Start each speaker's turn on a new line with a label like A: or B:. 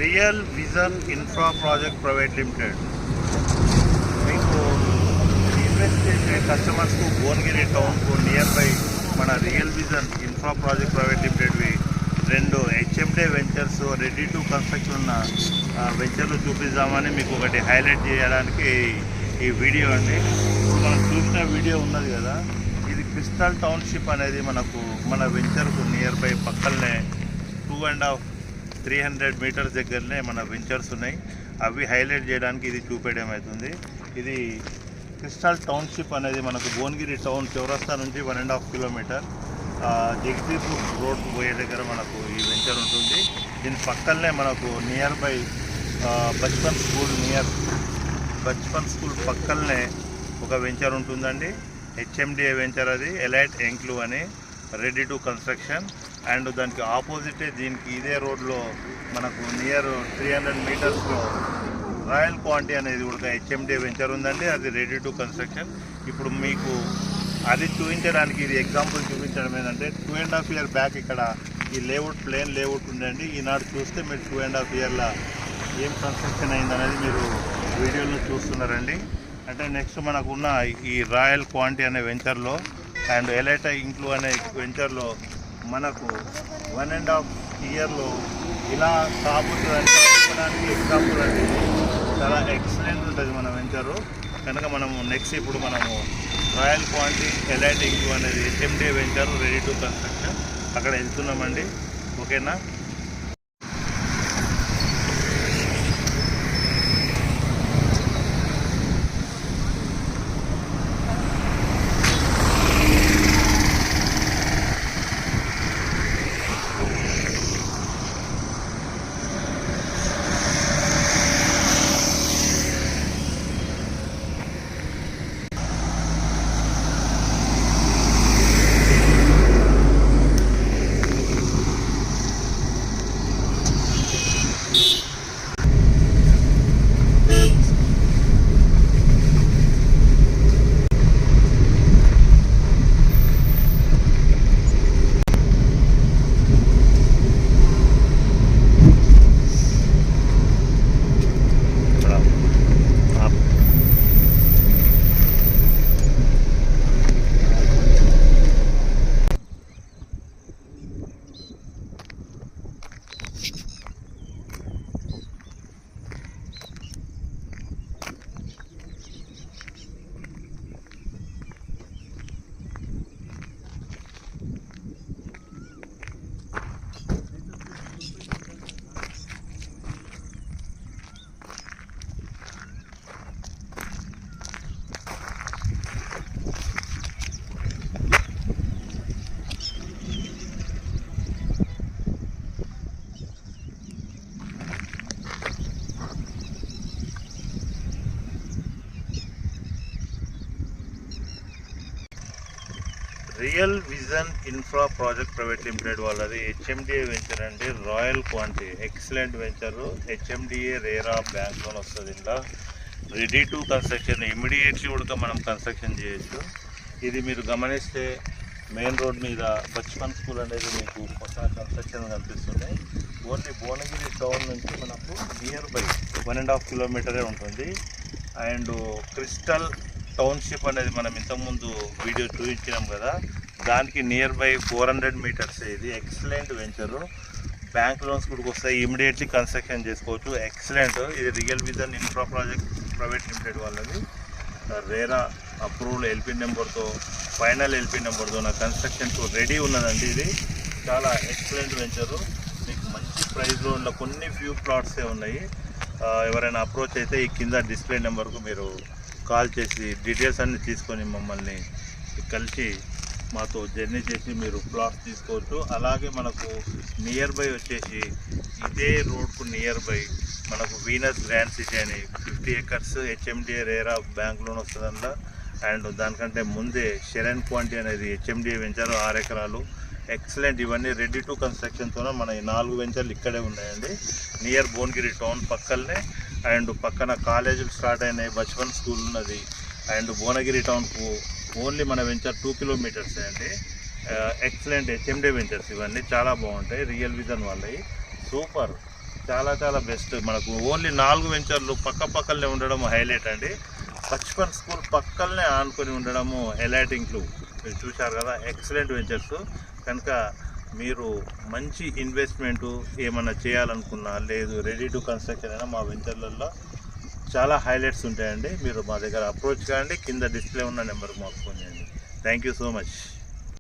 A: Real Vision Infra project private limited మీకు invest చేసే కస్టమర్స్కు భువనగిరి టౌన్కు నియర్ బై మన Real Vision Infra project private లిమిటెడ్వి రెండు HMDA ventures ready to construction ఉన్న వెంచర్లు చూపిద్దామని మీకు ఒకటి హైలైట్ చేయడానికి ఈ వీడియో అండి. ఇప్పుడు మనం చూసిన వీడియో ఉన్నది కదా, ఇది క్రిస్టల్ టౌన్షిప్ అనేది మన వెంచర్కు నియర్ బై పక్కనే 2.5-300 మీటర్స్ దగ్గరనే మన వెంచర్స్ ఉన్నాయి. అవి హైలైట్ చేయడానికి ఇది చూపేయడం అవుతుంది. ఇది క్రిస్టల్ టౌన్షిప్ అనేది మనకు భువనగిరి టౌన్ చౌరస్తా నుంచి 1.5 కిలోమీటర్ జగదీపూర్ రోడ్ పోయే దగ్గర మనకు ఈ వెంచర్ ఉంటుంది. దీని పక్కనే మనకు నియర్ బై బచ్పన్ స్కూల్ పక్కనే ఒక వెంచర్ ఉంటుందండి. హెచ్ఎండిఏ వెంచర్, అది ఎలైట్ ఎంక్లూ అని రెడీ టు కన్స్ట్రక్షన్. అండ్ దానికి ఆపోజిటే దీనికి ఇదే రోడ్లో మనకు నియర్ 300 మీటర్స్లో రాయల్ క్వాంటీ అనేది కూడా హెచ్ఎండిఏ వెంచర్ ఉందండి. అది రెడీ టు కన్స్ట్రక్షన్. ఇప్పుడు మీకు అది చూపించడానికి ఇది ఎగ్జాంపుల్ చూపించడం ఏంటంటే 2.5 years బ్యాక్ ఇక్కడ ఈ లేఅవుట్ ప్లేన్ లేఅవుట్ ఉందండి. ఈనాడు చూస్తే మీరు 2.5 years ఏం కన్స్ట్రక్షన్ అయిందనేది మీరు వీడియోలో చూస్తున్నారండి. అంటే నెక్స్ట్ మనకున్న ఈ రాయల్ క్వాంటీ అనే వెంచర్లో అండ్ ఎలైట్ ఇంక్లూ అనే వెంచర్లో మనకు 1.5 years ఇలా కాబోతుందని చెప్పడానికి ఎగ్జాంపుల్ అండి. చాలా ఎక్సలెంట్ ఉంటుంది మన వెంచరు. కనుక ఇప్పుడు మనము రాయల్ క్వాంటీ ఎలైట్ ఇంక్లూ అనేది HMDA venture ready to construction అక్కడ వెళ్తున్నామండి. ఓకేనా? Real Vision Infra project private limited వాళ్ళది హెచ్ఎండిఏ వెంచర్ అండి. రాయల్ క్వాంటీ excellent venture. HMDA RERA bank loan వస్తుంది. ఇలా రెడీ టు కన్స్ట్రక్షన్ ఇమీడియట్లీ కూడా మనం కన్స్ట్రక్షన్ చేయొచ్చు. ఇది మీరు గమనిస్తే మెయిన్ రోడ్ మీద బచ్పన్ స్కూల్ అనేది మీకు కొత్త కన్స్ట్రక్షన్ కనిపిస్తుంది. ఓన్లీ భువనగిరి టౌన్ నుంచి మనకు నియర్ బై 1.5 కిలోమీటరే ఉంటుంది. అండ్ క్రిస్టల్ టౌన్షిప్ అనేది మనం ఇంతకుముందు వీడియో చూపించినాం కదా, దానికి నియర్ బై 400 మీటర్స్. ఇది ఎక్సలెంట్ వెంచరు. బ్యాంక్ లోన్స్ కూడా వస్తాయి, ఇమీడియట్లీ కన్స్ట్రక్షన్ చేసుకోవచ్చు. ఎక్సలెంట్. ఇది real Vision Infra project private limited వాళ్ళది రేరా అప్రూవల్ ఎల్పీ నెంబర్తో, ఫైనల్ ఎల్పీ నెంబర్తో నా కన్స్ట్రక్షన్కు రెడీ ఉన్నదండి. ఇది చాలా ఎక్సలెంట్ వెంచరు. మీకు మంచి ప్రైస్లో ఉన్న కొన్ని ఫ్యూ ప్లాట్సే ఉన్నాయి. ఎవరైనా అప్రోచ్ అయితే ఈ కింద డిస్ప్లే నెంబర్కు మీరు కాల్ చేసి డీటెయిల్స్ అన్నీ తీసుకొని మమ్మల్ని కలిసి మాతో జర్నీ చేసి మీరు ప్లాట్స్ తీసుకోవచ్చు. అలాగే మనకు నియర్ బై వచ్చేసి ఇదే రోడ్కు నియర్ బై మనకు వీనస్ గ్రాండ్ సిటీ అని 50 acres HMDA RERA bank loan వస్తుందంట. అండ్ దానికంటే ముందే షెరన్ క్వాంటీ అనేది హెచ్ఎండిఏ వెంచర్ 6 acres ఎక్సలెంట్. ఇవన్నీ రెడీ టు కన్స్ట్రక్షన్తోనే మన ఈ 4 వెంచర్లు ఇక్కడే ఉన్నాయండి. నియర్ భువనగిరి టౌన్ పక్కనే. అండ్ పక్కన కాలేజీలు స్టార్ట్ అయినాయి, బచ్పన్ స్కూల్ ఉన్నది. అండ్ భువనగిరి టౌన్కు ఓన్లీ మన వెంచర్ 2 kilometers అండి. ఎక్సలెంట్ హెచ్ఎండిఏ వెంచర్స్ ఇవన్నీ చాలా బాగుంటాయి. రియల్ విజన్ వాళ్ళవి సూపర్. చాలా చాలా బెస్ట్. మనకు ఓన్లీ 4 వెంచర్లు పక్కనే ఉండడం హైలైట్ అండి. బచ్పన్ స్కూల్ పక్కనే ఆనుకొని ఉండడము హైలైటింగ్ క్లూ. మీరు చూశారు కదా, ఎక్సలెంట్ వెంచర్స్. కనుక మీరు మంచి ఇన్వెస్ట్మెంటు ఏమన్నా చేయాలనుకున్నా, లేదు రెడీ టు కన్స్ట్రక్షన్ అయినా మా వెంచర్లలో చాలా హైలైట్స్ ఉంటాయండి. మీరు మా దగ్గర అప్రోచ్ కాండి. కింద డిస్ప్లే ఉన్న నెంబర్కి మాకు ఫోన్ చేయండి. Thank you so much.